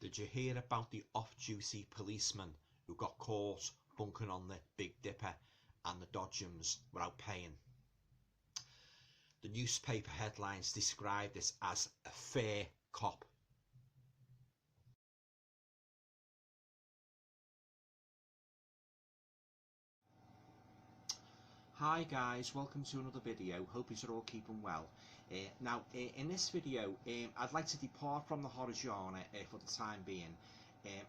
Did you hear about the off-duty policeman who got caught bunking on the Big Dipper and the Dodgems without paying? The newspaper headlines describe this as a fair cop. Hi guys, welcome to another video. Hope you're all keeping well. In this video, I'd like to depart from the horror genre for the time being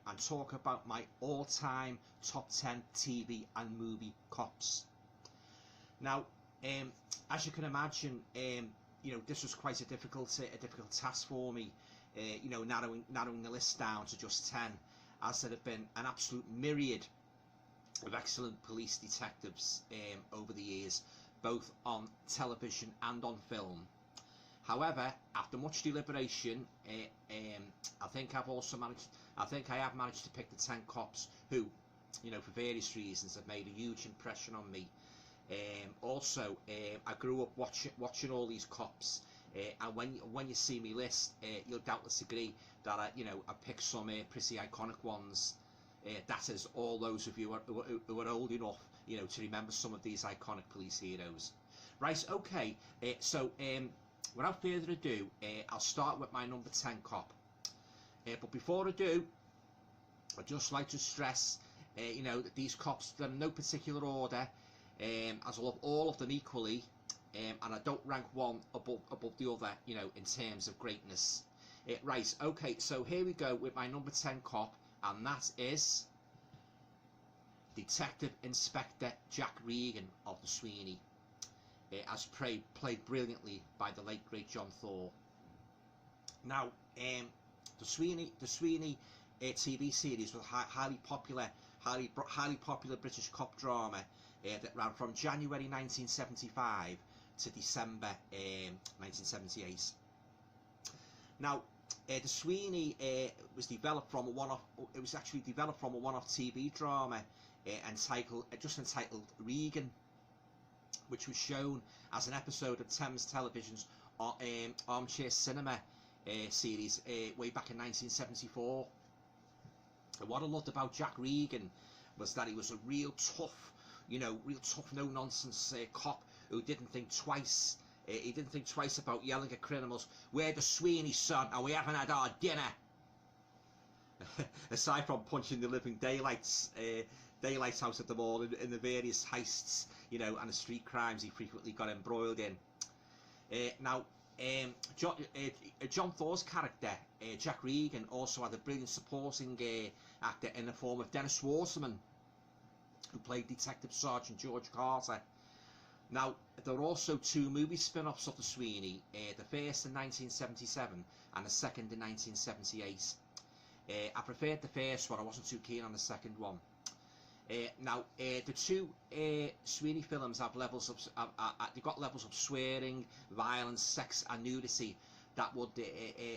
and talk about my all-time top 10 TV and movie cops. Now, as you can imagine, this was quite a difficult task for me. Narrowing the list down to just 10, as there have been an absolute myriad of excellent police detectives over the years, both on television and on film. However, after much deliberation, I think I have managed to pick the 10 cops who, for various reasons, have made a huge impression on me. I grew up watching all these cops, and when you see me list, you'll doubtless agree that I picked some pretty iconic ones. That is, all those of you who are old enough, to remember some of these iconic police heroes. Right, okay, so without further ado, I'll start with my number 10 cop. But before I do, I'd just like to stress, that these cops, they're in no particular order, as I love all of them equally, and I don't rank one above the other, in terms of greatness. Right, okay, so here we go with my number 10 cop, and that is Detective Inspector Jack Regan of the Sweeney, as played brilliantly by the late great John Thor. Now, the Sweeney TV series was highly popular British cop drama that ran from January 1975 to December 1978. Now, the Sweeney was developed from a one-off. It was actually developed from a one-off TV drama entitled Regan, which was shown as an episode of Thames Television's Armchair Cinema series way back in 1974. And what I loved about Jack Regan was that he was a real tough, no-nonsense cop who didn't think twice. He didn't think twice about yelling at criminals, "We're the Sweeney, son, and we haven't had our dinner." Aside from punching the living daylights out of them all in the various heists, and the street crimes he frequently got embroiled in. John Thor's character, Jack Regan, also had a brilliant supporting actor in the form of Dennis Waterman, who played Detective Sergeant George Carter. Now, there are also two movie spin-offs of the Sweeney, the first in 1977 and the second in 1978. I preferred the first one. I wasn't too keen on the second one. The two Sweeney films have levels of they've got levels of swearing, violence, sex, and nudity that would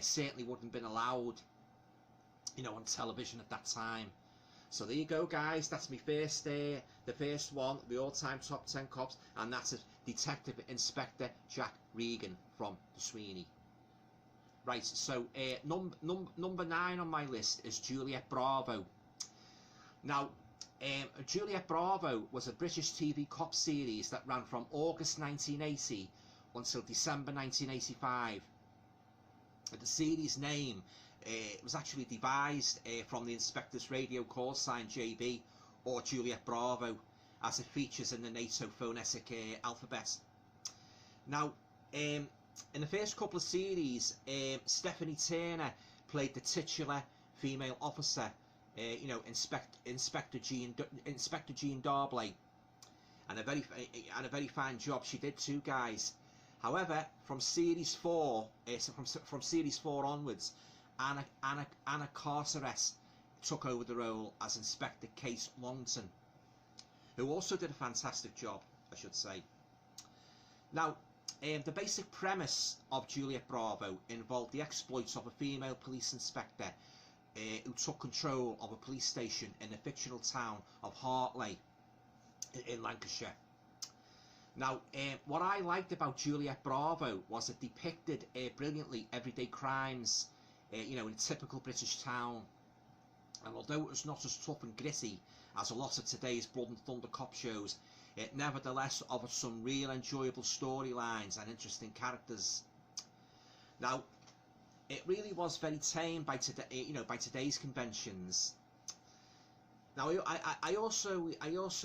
certainly wouldn't have been allowed, on television at that time. So there you go, guys. That's my first, the first one, the all-time top 10 cops, and that's Detective Inspector Jack Regan from the Sweeney. Right. So number 9 on my list is Juliet Bravo. Now, Juliet Bravo was a British TV cop series that ran from August 1980 until December 1985. The series name was actually devised from the inspector's radio call sign JB, or Juliet Bravo, as it features in the NATO phonetic alphabet. Now, in the first couple of series, Stephanie Turner played the titular female officer, Inspector Jean Darbley, and a very fine job she did too, guys. However, from series 4, from series 4 onwards, Anna Carteret took over the role as Inspector Kate Longton, who also did a fantastic job, I should say. Now, the basic premise of Juliet Bravo involved the exploits of a female police inspector who took control of a police station in the fictional town of Hartley in Lancashire. Now, what I liked about Juliet Bravo was it depicted brilliantly everyday crimes you know, in a typical British town. And although it was not as tough and gritty as a lot of today's Blood and Thunder cop shows, it nevertheless offered some real enjoyable storylines and interesting characters. Now, it really was very tame by today, you know, by today's conventions. Now, I also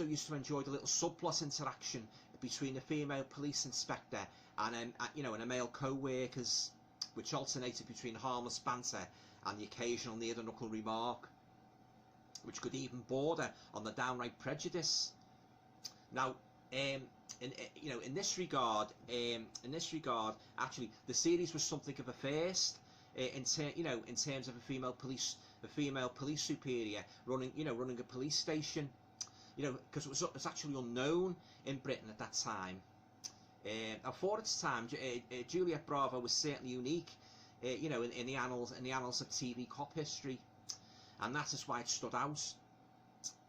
used to enjoy the little subplot interaction between a female police inspector and you know, and a male co-workers, which alternated between harmless banter and the occasional near-the-knuckle remark, which could even border on the downright prejudice. Now, you know, in this regard, actually, the series was something of a first. You know, in terms of a female police superior running a police station, you know, because it was actually unknown in Britain at that time. And for its time, Juliet Bravo was certainly unique, you know, in the annals of TV cop history, and that is why it stood out.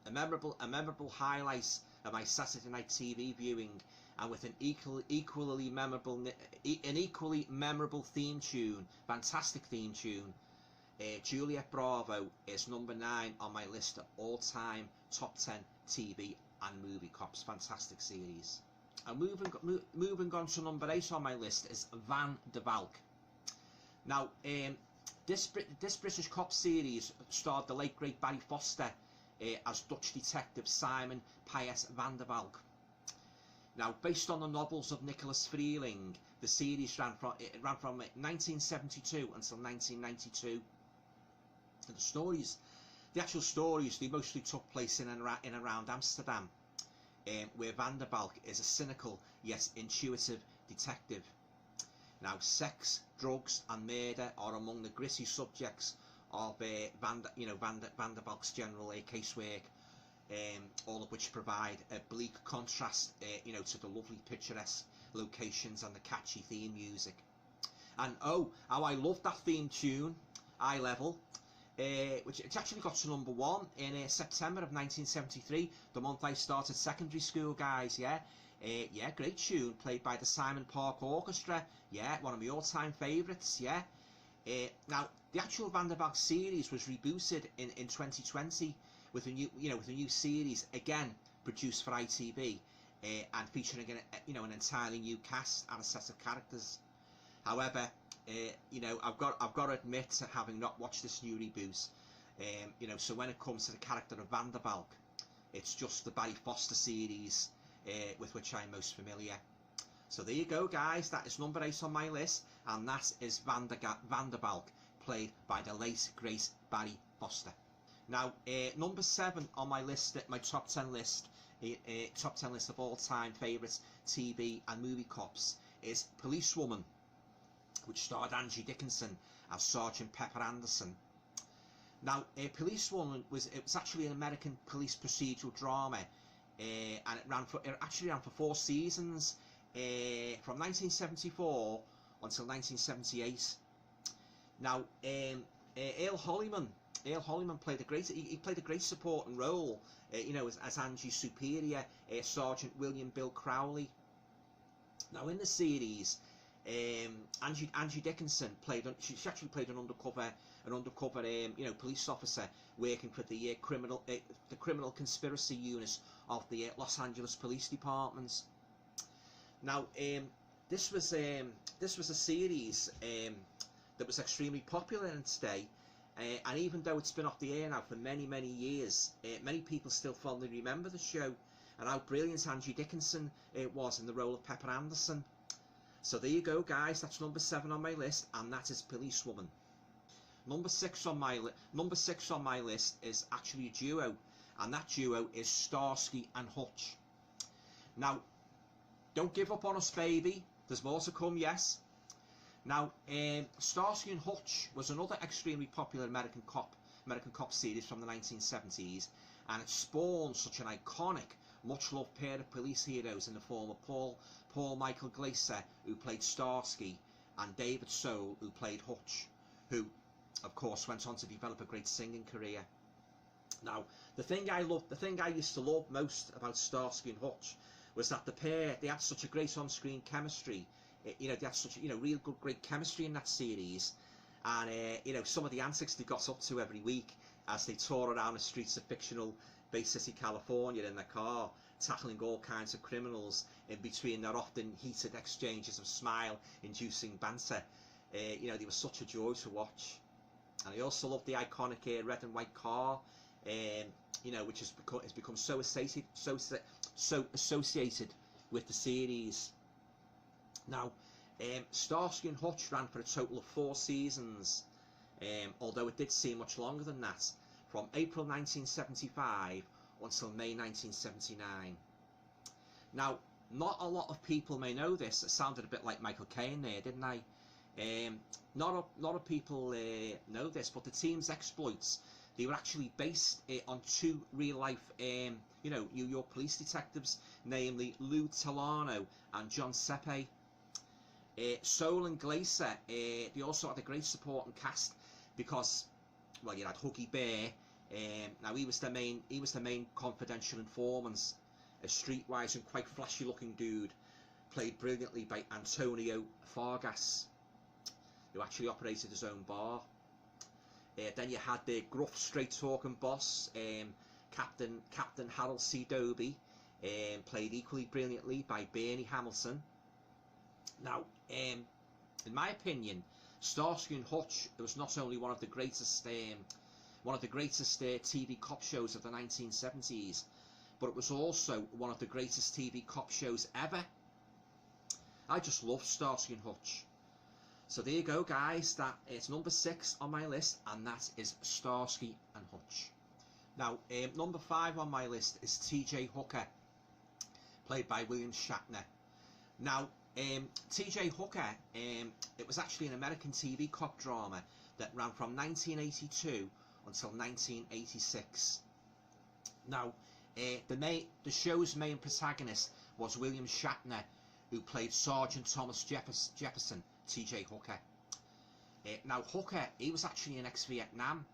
A memorable highlight of my Saturday night TV viewing, and with an equally memorable theme tune, fantastic theme tune. Juliet Bravo is number 9 on my list of all-time top 10 TV and movie cops. Fantastic series. And moving on to number 8 on my list is Van der Valk. Now, this British cop series starred the late great Barry Foster as Dutch detective Simon Piet van der Valk. Now, based on the novels of Nicholas Freeling, the series ran from 1972 until 1992. And the actual stories, they mostly took place in and around Amsterdam, where Van der Valk is a cynical yet intuitive detective. Now, sex, drugs, and murder are among the gritty subjects of Van der Valk's general casework, all of which provide a bleak contrast, you know, to the lovely picturesque locations and the catchy theme music. And oh, how I love that theme tune, Eye Level, which it's actually got to number 1 in September of 1973, the month I started secondary school, guys. Yeah, yeah, great tune, played by the Simon Park Orchestra. Yeah, one of my all-time favourites. Yeah. Now, the actual Van der Valk series was rebooted in 2020 with a new series, again produced for ITV, and featuring an entirely new cast and a set of characters. However, you know, I've got to admit to having not watched this new reboot. You know, so when it comes to the character of Van der Valk, it's just the Barry Foster series with which I'm most familiar. So there you go, guys. That is number 8 on my list, and that is Van der Valk, played by the late great Barry Foster. Now, number 7 on my list, my top 10 list of all-time favourites TV and movie cops, is Policewoman, which starred Angie Dickinson as Sergeant Pepper Anderson. Now, Policewoman was actually an American police procedural drama, and it actually ran for 4 seasons, from 1974 until 1978. Now, Earl Holliman played a great supporting role, you know, as Angie's superior, Sergeant William Bill Crowley. Now, in the series, Angie Dickinson she actually played an undercover you know, police officer working for the criminal conspiracy unit of the Los Angeles Police Department. Now, this was a series that was extremely popular in its day, and even though it's been off the air now for many years, many people still fondly remember the show and how brilliant Angie Dickinson was in the role of Pepper Anderson. So there you go, guys. That's number 7 on my list, and that is Policewoman. Number 6 on my list is actually a duo, and that duo is Starsky and Hutch. Now, don't give up on us, baby. There's more to come, yes. Now, Starsky and Hutch was another extremely popular American cop series from the 1970s, and it spawned such an iconic, much-loved pair of police heroes in the form of Paul Michael Glaser, who played Starsky, and David Soul, who played Hutch, who, of course, went on to develop a great singing career. Now, the thing I used to love most about Starsky and Hutch was that the pair, they had such a great on-screen chemistry. You know, they had such, you know, real good, great chemistry in that series, and you know, some of the antics they got up to every week as they tore around the streets of fictional Bay City, California in their car, tackling all kinds of criminals in between their often heated exchanges of smile-inducing banter. You know, they were such a joy to watch. And I also love the iconic red and white car, you know, which has become so associated with the series. Now, Starsky and Hutch ran for a total of 4 seasons, although it did seem much longer than that, from April 1975 until May 1979. Now, not a lot of people may know this. It sounded a bit like Michael Caine there, didn't I? Not a lot of people know this, but the team's exploits, they were actually based on 2 real-life, you know, New York police detectives, namely Lou Talano and John Sepe. Soul and Glacier, they also had a great supporting cast because, well, you had Huggy Bear. Now he was the main confidential informant, a streetwise and quite flashy-looking dude, played brilliantly by Antonio Fargas, who actually operated his own bar. Then you had the gruff, straight-talking boss, Captain Harold C. Doby, played equally brilliantly by Bernie Hamilton. Now, in my opinion, Starsky and Hutch was not only one of the greatest TV cop shows of the 1970s, but it was also one of the greatest TV cop shows ever. I just love Starsky and Hutch. So there you go, guys. That is number 6 on my list, and that is Starsky and Hutch. Now, number 5 on my list is T.J. Hooker, played by William Shatner. Now, T.J. Hooker, it was actually an American TV cop drama that ran from 1982 until 1986. Now, the show's main protagonist was William Shatner, who played Sergeant Thomas Jefferson, T.J. Hooker. Now, Hooker, he was actually an ex-Vietnam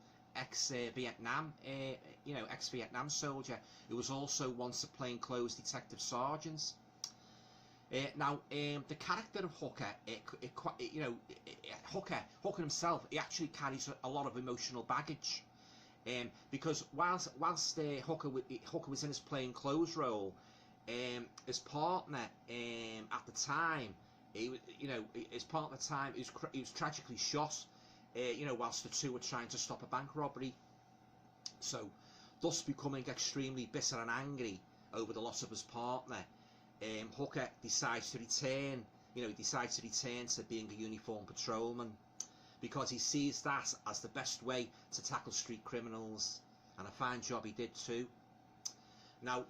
soldier who was also once a plainclothes detective sergeant. Now, the character of Hooker, Hooker himself, he actually carries a lot of emotional baggage, because whilst Hooker was in his plainclothes role, his partner at the time, he was tragically shot, whilst the two were trying to stop a bank robbery. So, thus becoming extremely bitter and angry over the loss of his partner, Hooker decides to return to being a uniformed patrolman, because he sees that as the best way to tackle street criminals, and a fine job he did too. Now,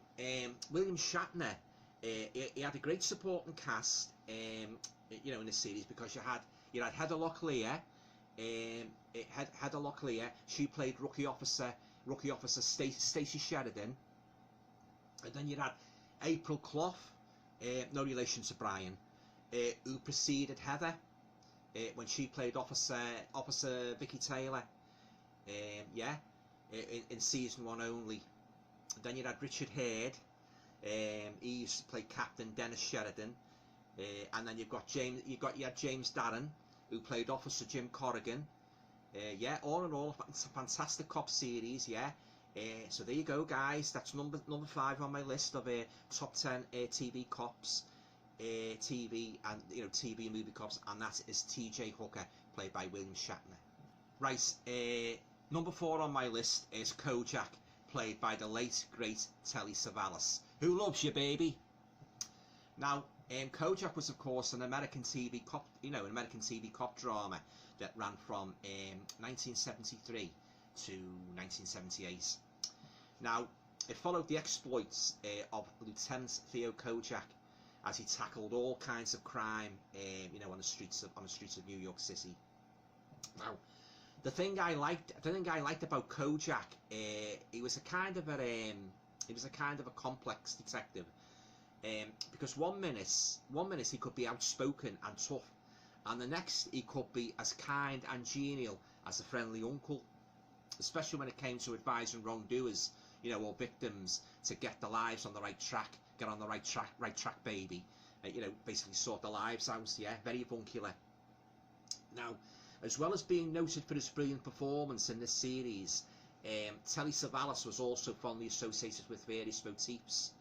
William Shatner, he had a great supporting cast, in the series, because you had Heather Locklear. Heather Locklear, she played rookie officer Stacey Sheridan, and then you had April Clough, no relation to Brian, who preceded Heather when she played Officer Vicky Taylor, in season 1 only. And then you had Richard Hurd, he used to play Captain Dennis Sheridan, and then you had James Darren, who played Officer Jim Corrigan. All in all, it's a fantastic cop series. So there you go, guys. That's number 5 on my list of top 10 TV cops, TV and TV and movie cops, and that is T.J. Hooker, played by William Shatner. Right, number 4 on my list is KOjak, played by the late great Telly Savalas. Who loves you, baby? Now, KOjak was, of course, an American TV cop drama that ran from 1973 to 1978. Now, it followed the exploits of Lieutenant Theo KOjak as he tackled all kinds of crime, on the streets of New York City. Now, the thing I liked about KOjak, he was a kind of a complex detective, because one minute he could be outspoken and tough, and the next he could be as kind and genial as a friendly uncle, especially when it came to advising wrongdoers, or victims, to get their lives on the right track, get on the right track, baby. Basically sort their lives out. Very avuncular. Now, As well as being noted for his brilliant performance in this series, Telly Savalas was also fondly associated with various motifs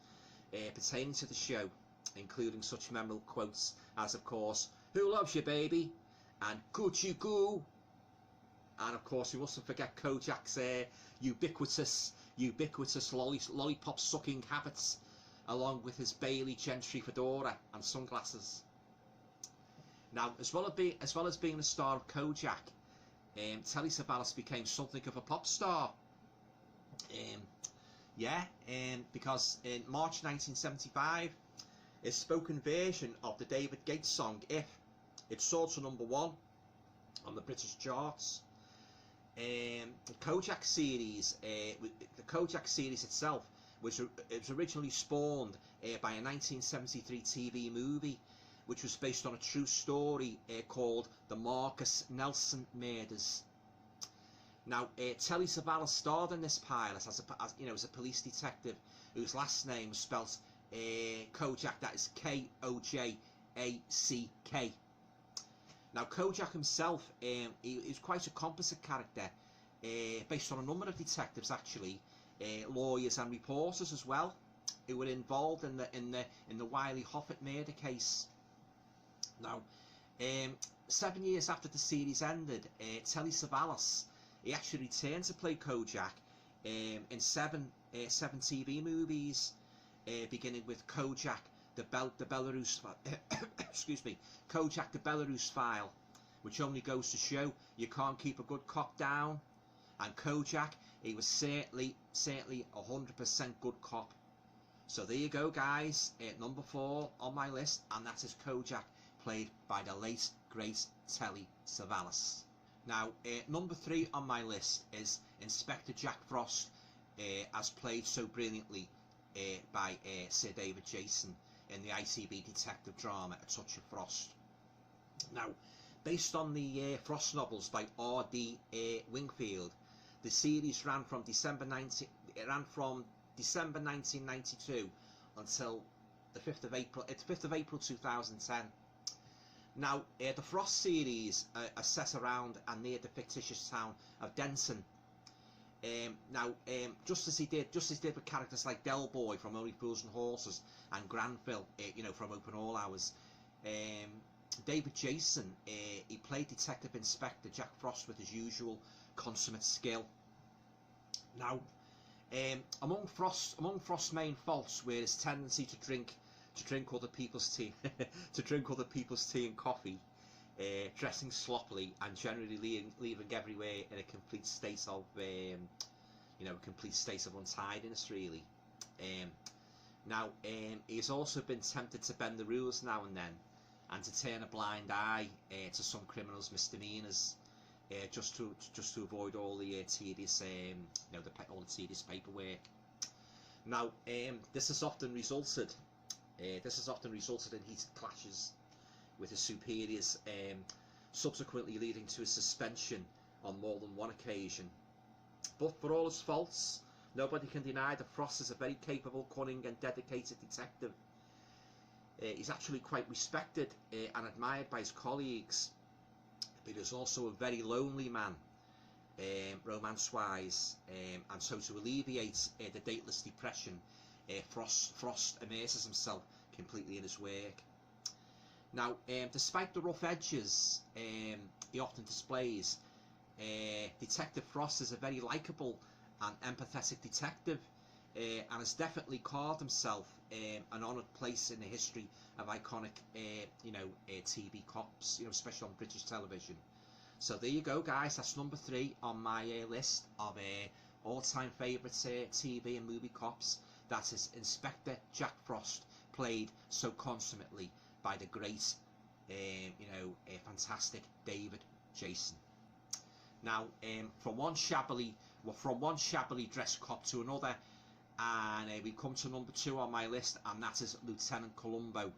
pertaining to the show, including such memorable quotes as, of course, "Who loves you, baby?" and "Coochie Goo." And of course, we mustn't forget Kojak's ubiquitous lollipop sucking habits, along with his Bailey Gentry fedora and sunglasses. Now, as well as being the star of Kojak, Telly Savalas became something of a pop star. Because in March 1975, his spoken version of the David Gates song "If" it soared to #1 on the British charts. The Kojak series itself was originally spawned by a 1973 TV movie, which was based on a true story called The Marcus Nelson Murders. Now, Telly Savalas starred in this pilot as a police detective whose last name was spelt Kojak. That is Kojak. Now, Kojak himself, he was quite a composite character, based on a number of detectives, actually, lawyers and reporters as well, who were involved in the Wiley Hoffett murder case. Now, 7 years after the series ended, Telly Savalas, he actually returned to play Kojak in seven TV movies, beginning with Kojak the Belarus excuse me, Kojak the Belarus File, which only goes to show you can't keep a good cop down. And Kojak, he was certainly 100% good cop. So there you go, guys, number 4 on my list, and that is Kojak, played by the late great Telly Savalas. Now, number 3 on my list is Inspector Jack Frost, as played so brilliantly by Sir David Jason in the ITV detective drama A Touch of Frost. Now, based on the Frost novels by R.D. Wingfield, the series ran from December 1992 until the 5th of April. It's 5th of April 2010. Now, the Frost series are set around and near the fictitious town of Denton. Just as he did with characters like Del Boy from Only Fools and Horses and Granville, from Open All Hours, David Jason, he played Detective Inspector Jack Frost with his usual consummate skill. Now, among Frost's main faults were his tendency to drink other people's tea, and coffee, dressing sloppily, and generally leaving everywhere in a complete state of untidiness, really. He's also been tempted to bend the rules now and then, and to turn a blind eye to some criminals' misdemeanors, just to avoid all the tedious paperwork. Now, this has often resulted in heated clashes with his superiors, subsequently leading to his suspension on more than one occasion. But for all his faults, nobody can deny that Frost is a very capable, cunning and dedicated detective. He's actually quite respected and admired by his colleagues, but he's also a very lonely man, romance-wise, and so to alleviate the dateless depression, Frost immerses himself completely in his work. Now, despite the rough edges he often displays, Detective Frost is a very likeable and empathetic detective, and has definitely carved himself an honoured place in the history of iconic, TV cops, especially on British television. So there you go, guys. That's number 3 on my list of all-time favourite TV and movie cops. That is Inspector Jack Frost, played so consummately by the great, fantastic David Jason. Now, from one shabbily dressed cop to another, and we come to number 2 on my list, and that is Lieutenant Columbo,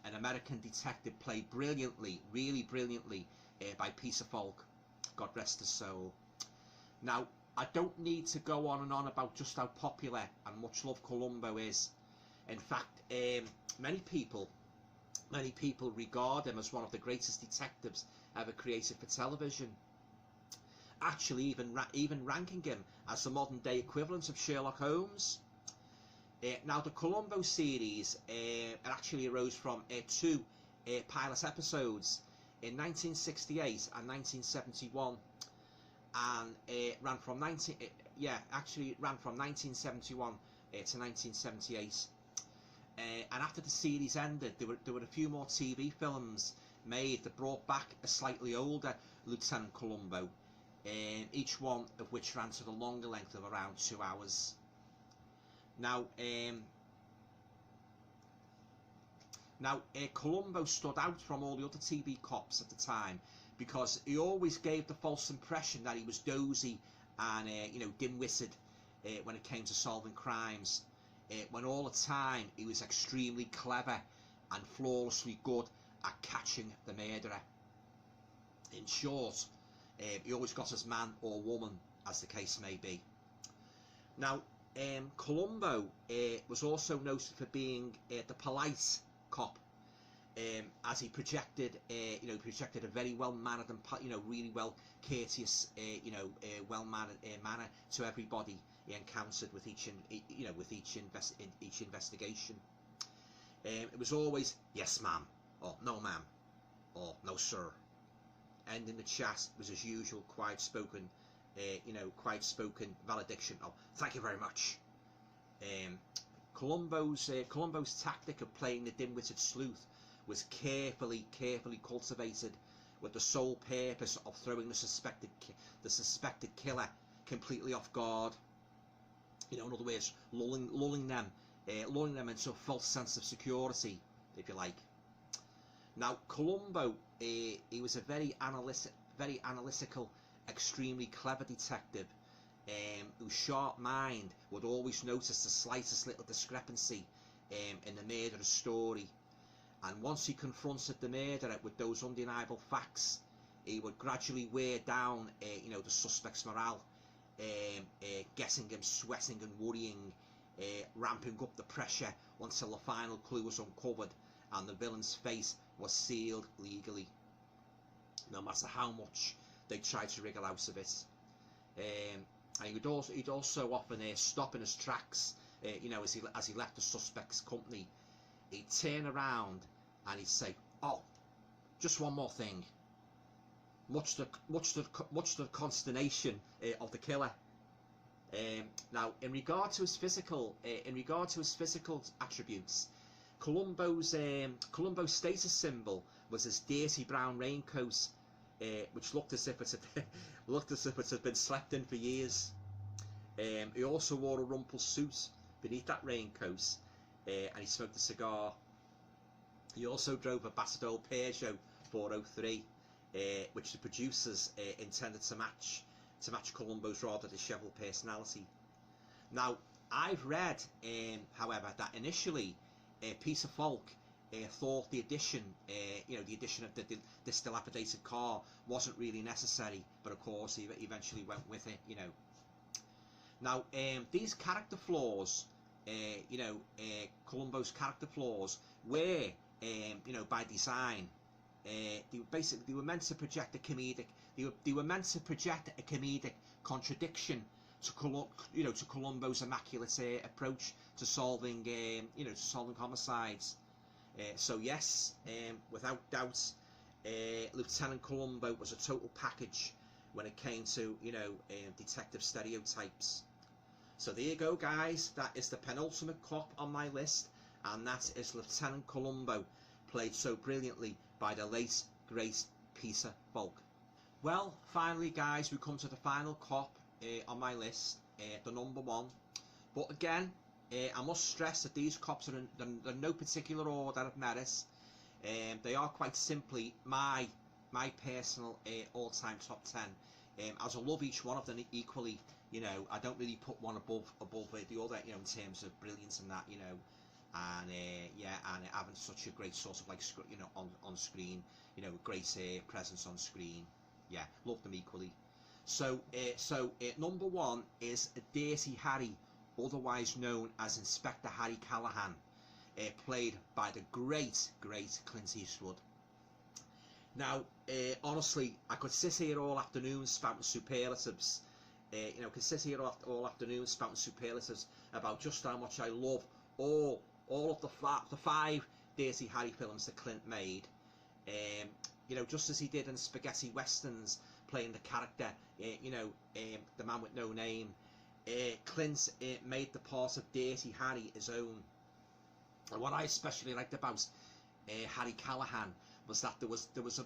an American detective played brilliantly, really brilliantly, by Peter Valk, God rest his soul. Now, I don't need to go on and on about just how popular and much loved Columbo is. In fact, many people regard him as one of the greatest detectives ever created for television, actually even ranking him as the modern day equivalent of Sherlock Holmes. Now the Columbo series it actually arose from two pilot episodes in 1968 and 1971, and it ran from 1971 to 1978. And after the series ended, there were a few more TV films made that brought back a slightly older Lieutenant Columbo, each one of which ran to the longer length of around 2 hours. Now, Columbo stood out from all the other TV cops at the time because he always gave the false impression that he was dozy and dim-witted when it came to solving crimes, when all the time he was extremely clever and flawlessly good at catching the murderer. In short, he always got his man or woman, as the case may be. Now, Columbo was also noted for being the polite cop, as he projected a very well-mannered and really well courteous, well-mannered manner to everybody he encountered with each investigation. It was always yes ma'am, or no ma'am, or no sir. Ending the chat was as usual quiet-spoken valediction of thank you very much. Columbo's tactic of playing the dim-witted sleuth was carefully cultivated, with the sole purpose of throwing the suspected killer completely off guard. In other words, lulling them into a false sense of security, if you like. Now, Columbo, he was a very analytical, extremely clever detective, whose sharp mind would always notice the slightest little discrepancy in the murderer's story. And once he confronted the murderer with those undeniable facts, he would gradually wear down the suspect's morale, getting him sweating and worrying, ramping up the pressure until the final clue was uncovered and the villain's fate was sealed legally, no matter how much they tried to wriggle out of it. And he'd also often stop in his tracks, as he left the suspect's company. He'd turn around and he'd say, "Oh, just one more thing." Much to the consternation of the killer. Now, in regard to his physical attributes, Columbo's status symbol was his dirty brown raincoat, which looked as if it had been slept in for years. He also wore a rumpled suit beneath that raincoat, and he smoked a cigar. He also drove a battered old Peugeot 403, which the producers intended to match Columbo's rather dishevelled personality. Now, I've read, however, that initially Peter Valk thought the addition of this dilapidated car wasn't really necessary, but of course he eventually went with it. Now, these character flaws, Columbo's character flaws were, by design. They were meant to project a comedic. They were meant to project a comedic contradiction to Columbo's immaculate approach to solving homicides. So yes, without doubt, Lieutenant Columbo was a total package when it came to detective stereotypes. So there you go, guys. That is the penultimate cop on my list, and that is Lieutenant Columbo, played so brilliantly by the late great Peter Valk. Well, finally, guys, we come to the final cop on my list, the number one. But again, I must stress that these cops are in no particular order of merit. They are quite simply my personal all-time top 10. As I love each one of them equally, I don't really put one above the other, in terms of brilliance and that, and having such a great sort of on screen, great presence on screen. Yeah, love them equally. So number one is Dirty Harry, otherwise known as Inspector Harry Callahan, played by the great Clint Eastwood. Now, honestly, I could sit here all afternoon spouting superlatives. You know, could sit here all afternoon spouting superlatives about just how much I love all of the 5 Dirty Harry films that Clint made. You know, just as he did in spaghetti westerns, playing the character, you know, the man with no name. Clint made the part of Dirty Harry his own. And what I especially liked about Harry Callahan was that there was a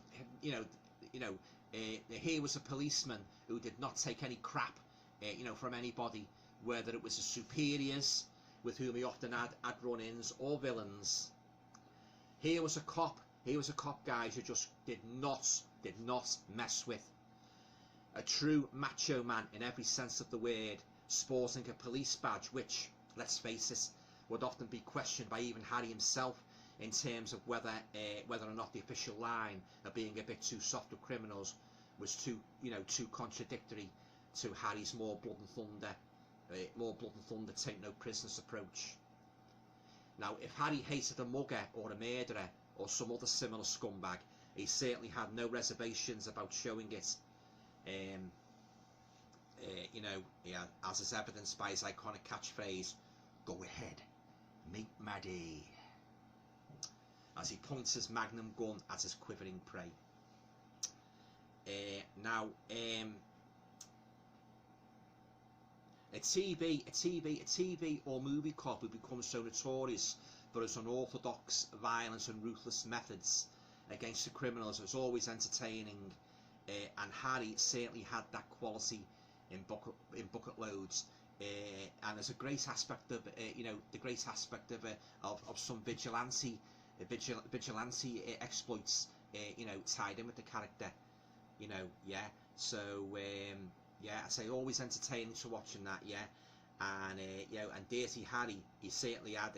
here was a policeman who did not take any crap you know, from anybody, whether it was his superiors with whom he often had run-ins or villains. Here was a cop, guys, who just did not mess with. A true macho man in every sense of the word, sporting a police badge which, let's face it, would often be questioned by even Harry himself in terms of whether or not the official line of being a bit too soft with criminals was too contradictory to Harry's more blood and thunder, take no prisoners approach. Now, if Harry hated a mugger or a murderer or some other similar scumbag, he certainly had no reservations about showing it. You know, yeah, as is evidenced by his iconic catchphrase, "Go ahead, make my day," as he points his magnum gun at his quivering prey. Now, a TV or movie cop who becomes so notorious for his unorthodox, violent and ruthless methods against the criminals is always entertaining, and Harry certainly had that quality in bucket loads. And there's a great aspect of you know, the great aspect of some vigilante exploits you know, tied in with the character, you know. Yeah, so yeah, I say always entertaining to watching that. Yeah, and you know, and Dirty Harry, he certainly had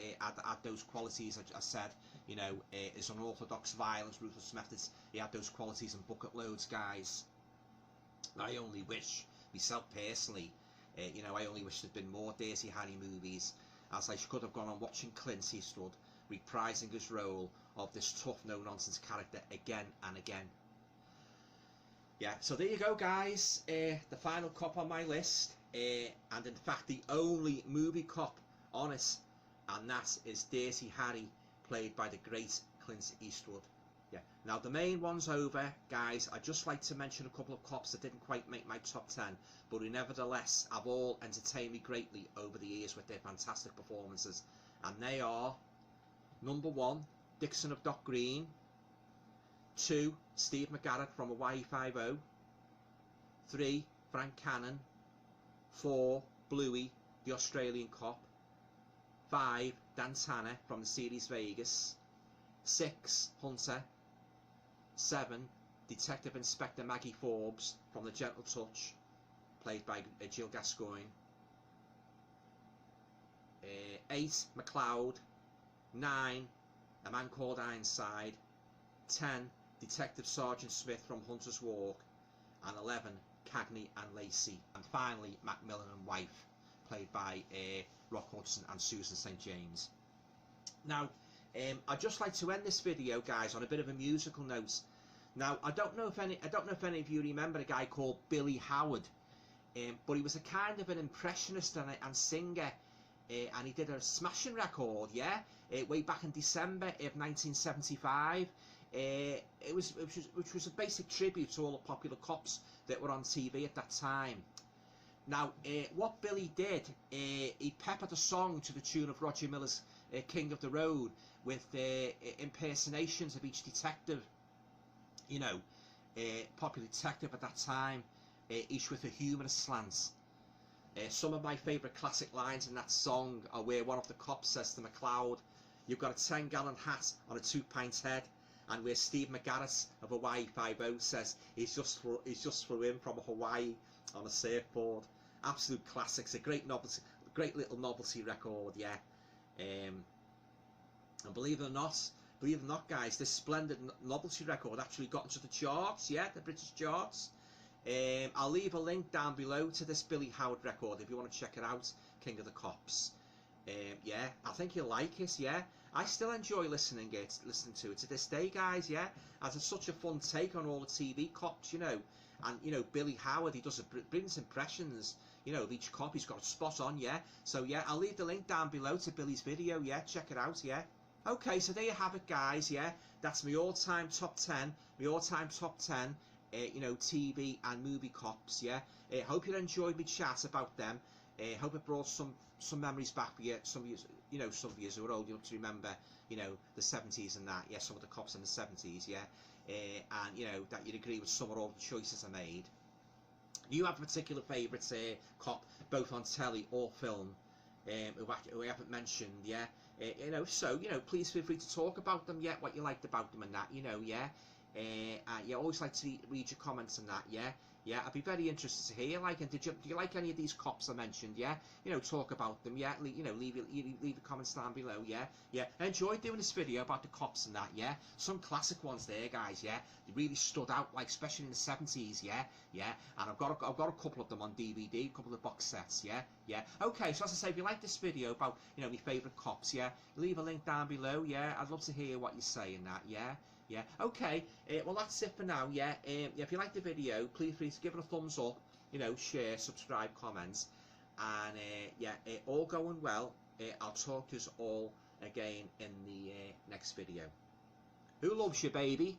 those qualities. I said, you know, his unorthodox violence, ruthless methods, he had those qualities in bucket loads, guys. I only wish, myself personally, you know, I only wish there'd been more Dirty Harry movies, as I could have gone on watching Clint Eastwood reprising his role of this tough, no-nonsense character again and again. Yeah, so there you go, guys. The final cop on my list, and in fact the only movie cop on it, and that is Dirty Harry, played by the great Clint Eastwood. Yeah. Now the main one's over, guys. I'd just like to mention a couple of cops that didn't quite make my top 10, but who nevertheless have all entertained me greatly over the years with their fantastic performances. And they are: number 1, Dixon of Dock Green; 2, Steve McGarrett from Hawaii Five-0; 3, Frank Cannon; 4, Bluey, the Australian cop; 5, Dan Tanner from the series Vegas; 6, Hunter; 7, Detective Inspector Maggie Forbes from The Gentle Touch, played by Jill Gascoigne; 8, McLeod; 9, A Man Called Ironside; 10, Detective Sergeant Smith from Hunter's Walk; and 11, Cagney and Lacey; and finally Macmillan and Wife, played by Rock Hudson and Susan St. James. Now, I'd just like to end this video, guys, on a bit of a musical note. Now, I don't know if any of you remember a guy called Billy Howard, but he was a kind of an impressionist and singer, and he did a smashing record, yeah, way back in December of 1975. Which was a basic tribute to all the popular cops that were on TV at that time. Now, what Billy did, he peppered a song to the tune of Roger Miller's King of the Road with impersonations of each detective, you know, popular detective at that time, each with a humorous slant. Some of my favourite classic lines in that song are where one of the cops says to McLeod, "You've got a 10-gallon hat on a 2-pint head," and where Steve McGarrett of Hawaii Five-0 says he's just flew in from Hawaii on a surfboard. Absolute classics, a great little novelty record, yeah. And believe it or not, guys, this splendid novelty record actually got into the charts, yeah, the British charts. I'll leave a link down below to this Billy Howard record if you want to check it out, King of the Cops. Yeah, I think you'll like it, yeah. I still enjoy listening to it to this day, guys, yeah, as it's such a fun take on all the TV cops, you know, and, you know, Billy Howard, he does brilliant impressions, you know, of each cop. He's got a spot on, yeah, so, yeah, I'll leave the link down below to Billy's video, yeah, check it out, yeah. Okay, so there you have it, guys, yeah, that's my all-time top 10, you know, TV and movie cops, yeah. Hope you enjoyed me chat about them. Hope it brought some memories back for you. Some of you, you know, some of you who are old enough to remember, you know, the 70s and that, yeah, some of the cops in the 70s, yeah, and, you know, that you'd agree with some or all the choices I made. Do you have a particular favourite cop, both on telly or film, who I haven't mentioned, yeah? You know, so, you know, please feel free to talk about them, yeah, what you liked about them and that, you know, yeah. Yeah, always like to read your comments and that, yeah. Yeah, I'd be very interested to hear. Like, and do you like any of these cops I mentioned? Yeah, you know, talk about them. Yeah, you know, leave the comments down below. Yeah, yeah. I enjoyed doing this video about the cops and that. Yeah, some classic ones there, guys. Yeah, they really stood out, like especially in the 70s. Yeah, yeah. And I've got a couple of them on DVD, a couple of box sets. Yeah, yeah. Okay, so as I say, if you like this video about, you know, my favourite cops, yeah, leave a link down below. Yeah, I'd love to hear what you say in that. Yeah. Yeah, okay, well that's it for now, yeah. If you like the video, please give it a thumbs up, you know, share, subscribe, comments, and yeah, all going well. I'll talk to us all again in the next video. Who loves you, baby?